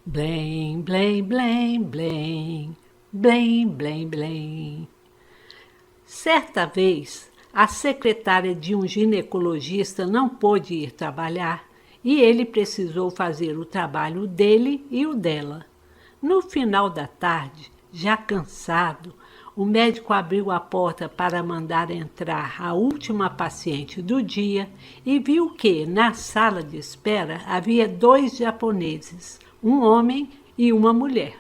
Blém, blém, blém, blém, blém, blém, blém. Certa vez, a secretária de um ginecologista não pôde ir trabalhar e ele precisou fazer o trabalho dele e o dela. No final da tarde, já cansado, o médico abriu a porta para mandar entrar a última paciente do dia e viu que, na sala de espera, havia 2 japoneses, um homem e uma mulher.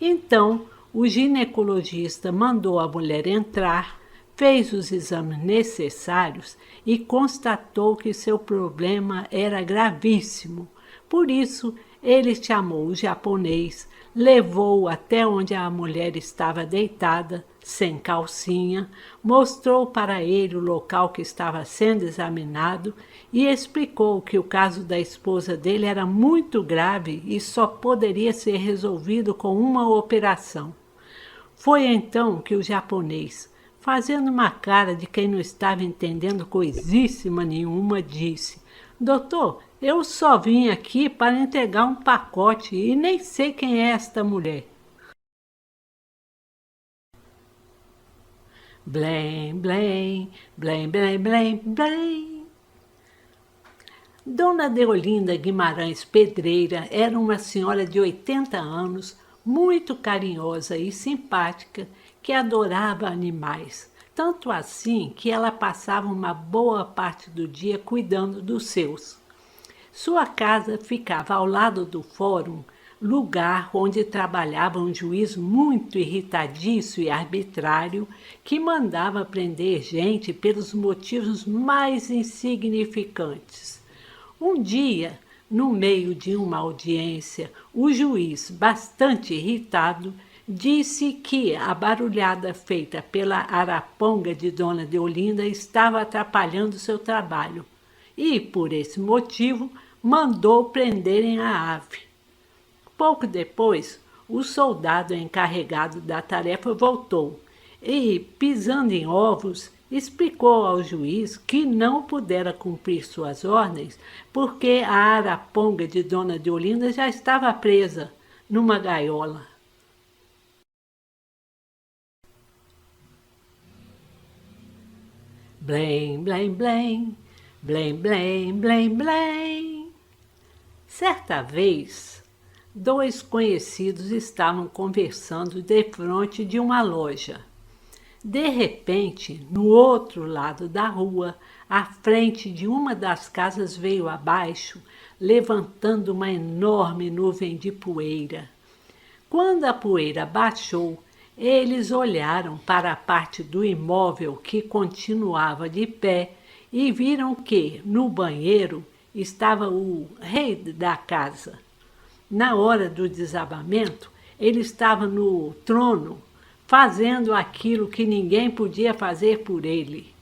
Então, o ginecologista mandou a mulher entrar, fez os exames necessários e constatou que seu problema era gravíssimo. Por isso, ele chamou o japonês, levou-o até onde a mulher estava deitada, sem calcinha, mostrou para ele o local que estava sendo examinado e explicou que o caso da esposa dele era muito grave e só poderia ser resolvido com uma operação. Foi então que o japonês, fazendo uma cara de quem não estava entendendo coisíssima nenhuma, disse: Doutor, eu só vim aqui para entregar um pacote e nem sei quem é esta mulher. Blém, blém, blém, blém, blém, blém. Dona Deolinda Guimarães Pedreira era uma senhora de 80 anos, muito carinhosa e simpática, que adorava animais, tanto assim que ela passava uma boa parte do dia cuidando dos seus. Sua casa ficava ao lado do fórum, lugar onde trabalhava um juiz muito irritadiço e arbitrário que mandava prender gente pelos motivos mais insignificantes. Um dia, no meio de uma audiência, o juiz, bastante irritado, disse que a barulhada feita pela araponga de Dona Deolinda estava atrapalhando seu trabalho e, por esse motivo, mandou prenderem a ave. Pouco depois, o soldado encarregado da tarefa voltou e, pisando em ovos, explicou ao juiz que não pudera cumprir suas ordens porque a araponga de Dona Deolinda já estava presa numa gaiola. Blém, blém, blém, blém, blém, blém, blém. Certa vez, 2 conhecidos estavam conversando defronte de uma loja. De repente, no outro lado da rua, a frente de uma das casas veio abaixo, levantando uma enorme nuvem de poeira. Quando a poeira baixou, eles olharam para a parte do imóvel que continuava de pé e viram que, no banheiro, estava o rei da casa. Na hora do desabamento, ele estava no trono, fazendo aquilo que ninguém podia fazer por ele.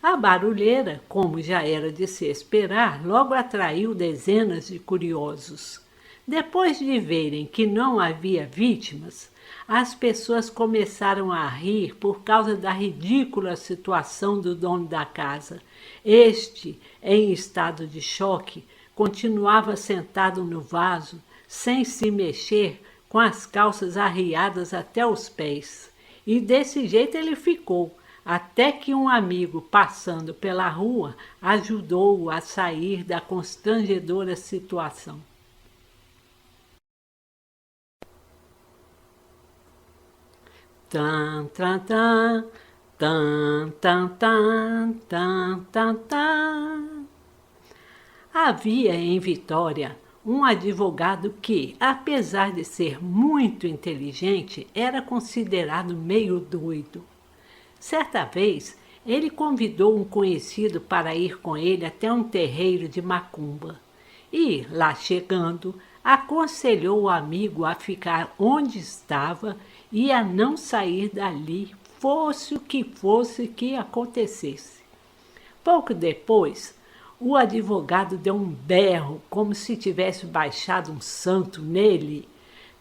A barulheira, como já era de se esperar, logo atraiu dezenas de curiosos. Depois de verem que não havia vítimas, as pessoas começaram a rir por causa da ridícula situação do dono da casa. Este, em estado de choque, continuava sentado no vaso, sem se mexer, com as calças arriadas até os pés. E desse jeito ele ficou, até que um amigo, passando pela rua, ajudou-o a sair da constrangedora situação. Tan, tan, tan, tan, tan, tan, tan, tan, tan. Havia em Vitória um advogado que, apesar de ser muito inteligente, era considerado meio doido. Certa vez, ele convidou um conhecido para ir com ele até um terreiro de macumba. E, lá chegando, aconselhou o amigo a ficar onde estava e a não sair dali, fosse o que acontecesse. Pouco depois, o advogado deu um berro, como se tivesse baixado um santo nele,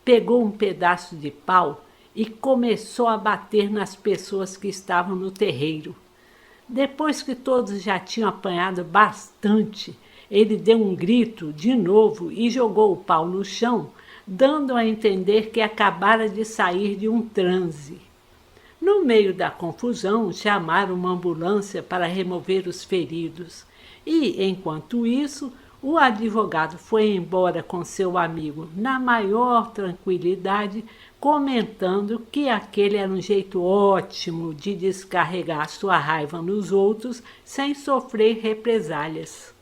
pegou um pedaço de pau e começou a bater nas pessoas que estavam no terreiro. Depois que todos já tinham apanhado bastante, ele deu um grito de novo e jogou o pau no chão, dando a entender que acabara de sair de um transe. No meio da confusão, chamaram uma ambulância para remover os feridos e, enquanto isso, o advogado foi embora com seu amigo na maior tranquilidade, comentando que aquele era um jeito ótimo de descarregar sua raiva nos outros sem sofrer represálias.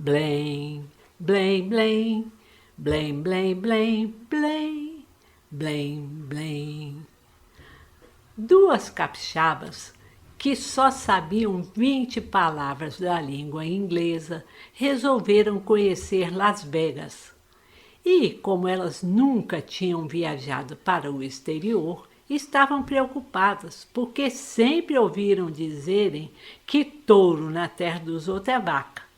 Blém, blém, blém, blém, blém, blém, blém, blém, blém. Duas capixabas que só sabiam 20 palavras da língua inglesa resolveram conhecer Las Vegas. E, como elas nunca tinham viajado para o exterior, estavam preocupadas, porque sempre ouviram dizerem que touro na terra dos outros é vaca.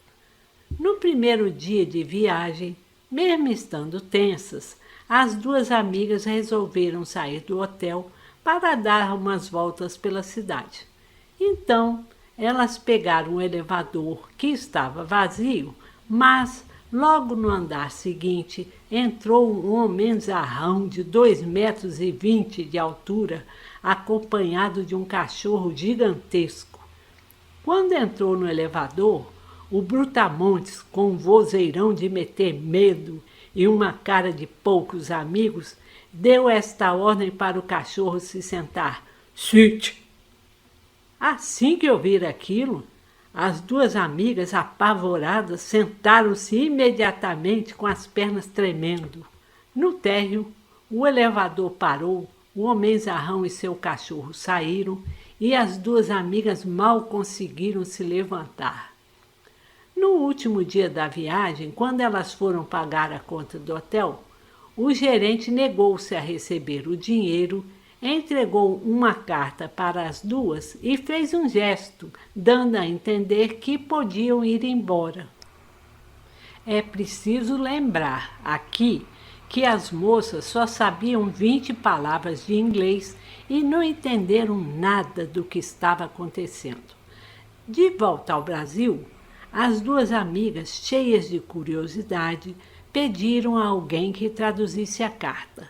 No primeiro dia de viagem, mesmo estando tensas, as duas amigas resolveram sair do hotel para dar umas voltas pela cidade. Então, elas pegaram um elevador que estava vazio, mas logo no andar seguinte entrou um homenzarrão de 2,20 metros de altura, acompanhado de um cachorro gigantesco. Quando entrou no elevador, o Brutamontes, com um vozeirão de meter medo e uma cara de poucos amigos, deu esta ordem para o cachorro se sentar. Sit! Assim que ouviram aquilo, as duas amigas, apavoradas, sentaram-se imediatamente com as pernas tremendo. No térreo, o elevador parou, o homenzarrão e seu cachorro saíram e as duas amigas mal conseguiram se levantar. No último dia da viagem, quando elas foram pagar a conta do hotel, o gerente negou-se a receber o dinheiro, entregou uma carta para as duas e fez um gesto, dando a entender que podiam ir embora. É preciso lembrar aqui que as moças só sabiam 20 palavras de inglês e não entenderam nada do que estava acontecendo. De volta ao Brasil, as duas amigas, cheias de curiosidade, pediram a alguém que traduzisse a carta.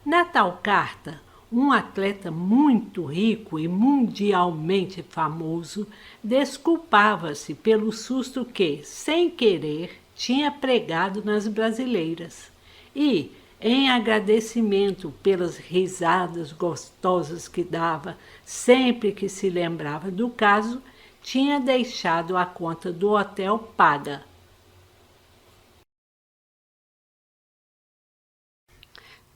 Na tal carta, um atleta muito rico e mundialmente famoso desculpava-se pelo susto que, sem querer, tinha pregado nas brasileiras e, em agradecimento pelas risadas gostosas que dava sempre que se lembrava do caso, tinha deixado a conta do hotel paga.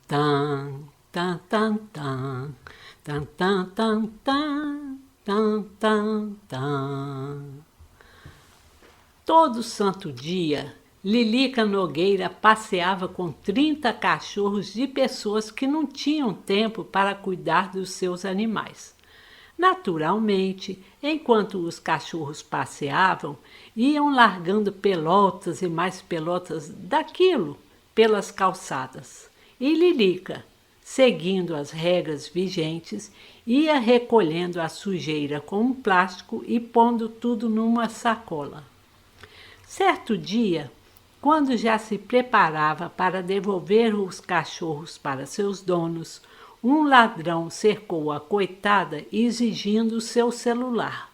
Tan, tan, tan, tan, tan, tan, tan, tan, tan, tan, tan. Todo santo dia, Lilica Nogueira passeava com 30 cachorros de pessoas que não tinham tempo para cuidar dos seus animais. Naturalmente, enquanto os cachorros passeavam, iam largando pelotas e mais pelotas daquilo pelas calçadas. E Lilica, seguindo as regras vigentes, ia recolhendo a sujeira com um plástico e pondo tudo numa sacola. Certo dia, quando já se preparava para devolver os cachorros para seus donos, um ladrão cercou a coitada exigindo seu celular.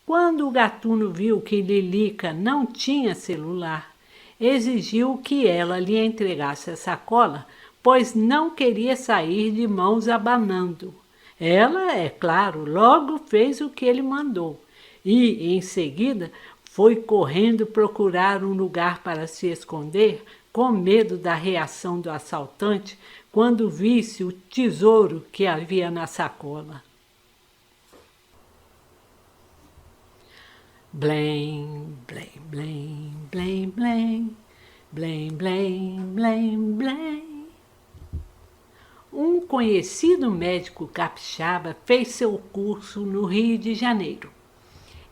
Quando o gatuno viu que Lilica não tinha celular, exigiu que ela lhe entregasse a sacola, pois não queria sair de mãos abanando. Ela, é claro, logo fez o que ele mandou e, em seguida, foi correndo procurar um lugar para se esconder, com medo da reação do assaltante quando visse o tesouro que havia na sacola. Blém, blém, blém, blém, blém, blém, blém, blém, blém. Um conhecido médico capixaba fez seu curso no Rio de Janeiro.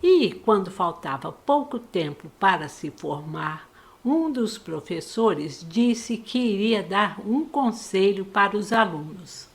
E, quando faltava pouco tempo para se formar, um dos professores disse que iria dar um conselho para os alunos.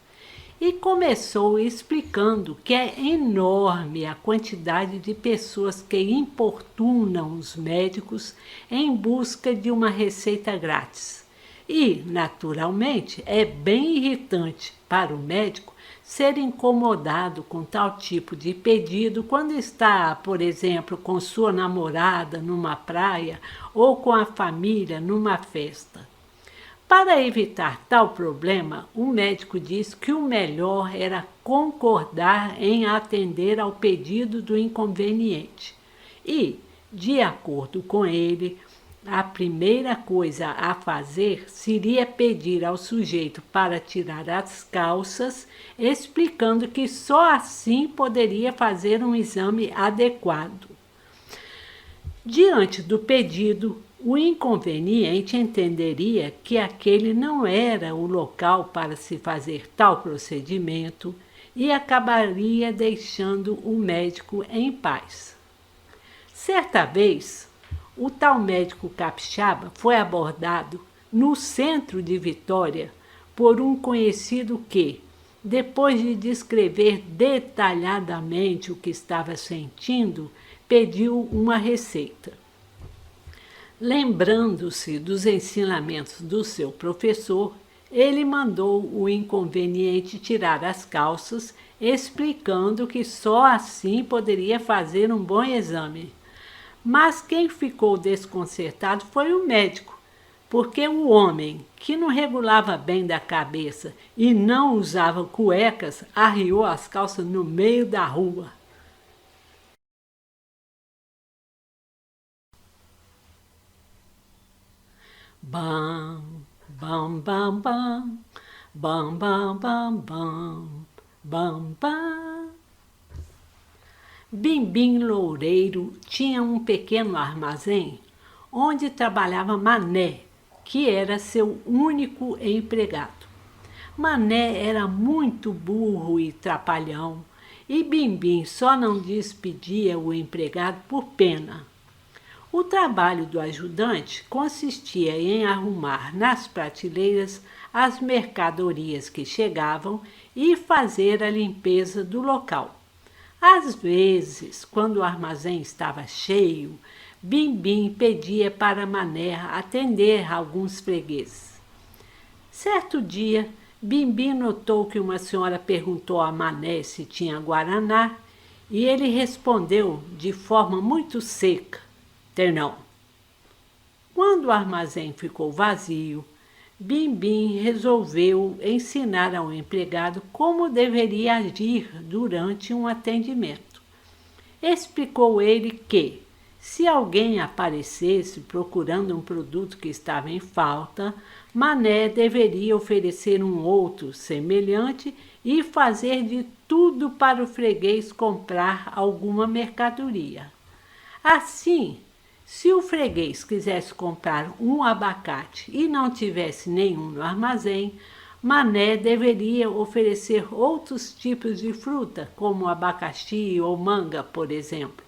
e começou explicando que é enorme a quantidade de pessoas que importunam os médicos em busca de uma receita grátis. E, naturalmente, é bem irritante para o médico ser incomodado com tal tipo de pedido quando está, por exemplo, com sua namorada numa praia ou com a família numa festa. Para evitar tal problema, o médico disse que o melhor era concordar em atender ao pedido do inconveniente. E, de acordo com ele, a primeira coisa a fazer seria pedir ao sujeito para tirar as calças, explicando que só assim poderia fazer um exame adequado. Diante do pedido, o inconveniente entenderia que aquele não era o local para se fazer tal procedimento e acabaria deixando o médico em paz. Certa vez, o tal médico capixaba foi abordado no centro de Vitória por um conhecido que, depois de descrever detalhadamente o que estava sentindo, pediu uma receita. Lembrando-se dos ensinamentos do seu professor, ele mandou o inconveniente tirar as calças, explicando que só assim poderia fazer um bom exame. Mas quem ficou desconcertado foi o médico, porque o homem, que não regulava bem da cabeça e não usava cuecas, arriou as calças no meio da rua. Bam, bam, bam, bam, bam, bam, bam, bam, bam, bam. Bimbim Loureiro tinha um pequeno armazém onde trabalhava Mané, que era seu único empregado. Mané era muito burro e trapalhão, e Bimbim só não despedia o empregado por pena. O trabalho do ajudante consistia em arrumar nas prateleiras as mercadorias que chegavam e fazer a limpeza do local. Às vezes, quando o armazém estava cheio, Bimbim pedia para Mané atender alguns fregueses. Certo dia, Bimbim notou que uma senhora perguntou a Mané se tinha guaraná e ele respondeu de forma muito seca: "Tem não." Quando o armazém ficou vazio, Bimbim resolveu ensinar ao empregado como deveria agir durante um atendimento. Explicou ele que, se alguém aparecesse procurando um produto que estava em falta, Mané deveria oferecer um outro semelhante e fazer de tudo para o freguês comprar alguma mercadoria. Assim, se o freguês quisesse comprar um abacate e não tivesse nenhum no armazém, Mané deveria oferecer outros tipos de fruta, como abacaxi ou manga, por exemplo.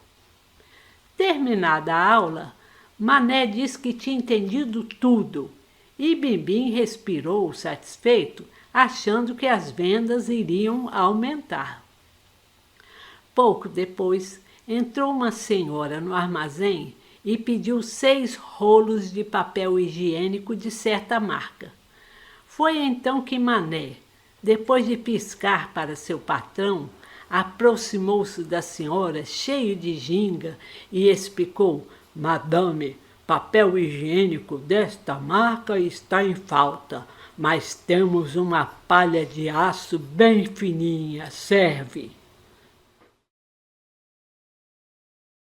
Terminada a aula, Mané disse que tinha entendido tudo e Bimbim respirou satisfeito, achando que as vendas iriam aumentar. Pouco depois, entrou uma senhora no armazém e pediu 6 rolos de papel higiênico de certa marca. Foi então que Mané, depois de piscar para seu patrão, aproximou-se da senhora cheio de ginga e explicou: "Madame, papel higiênico desta marca está em falta, mas temos uma palha de aço bem fininha, serve."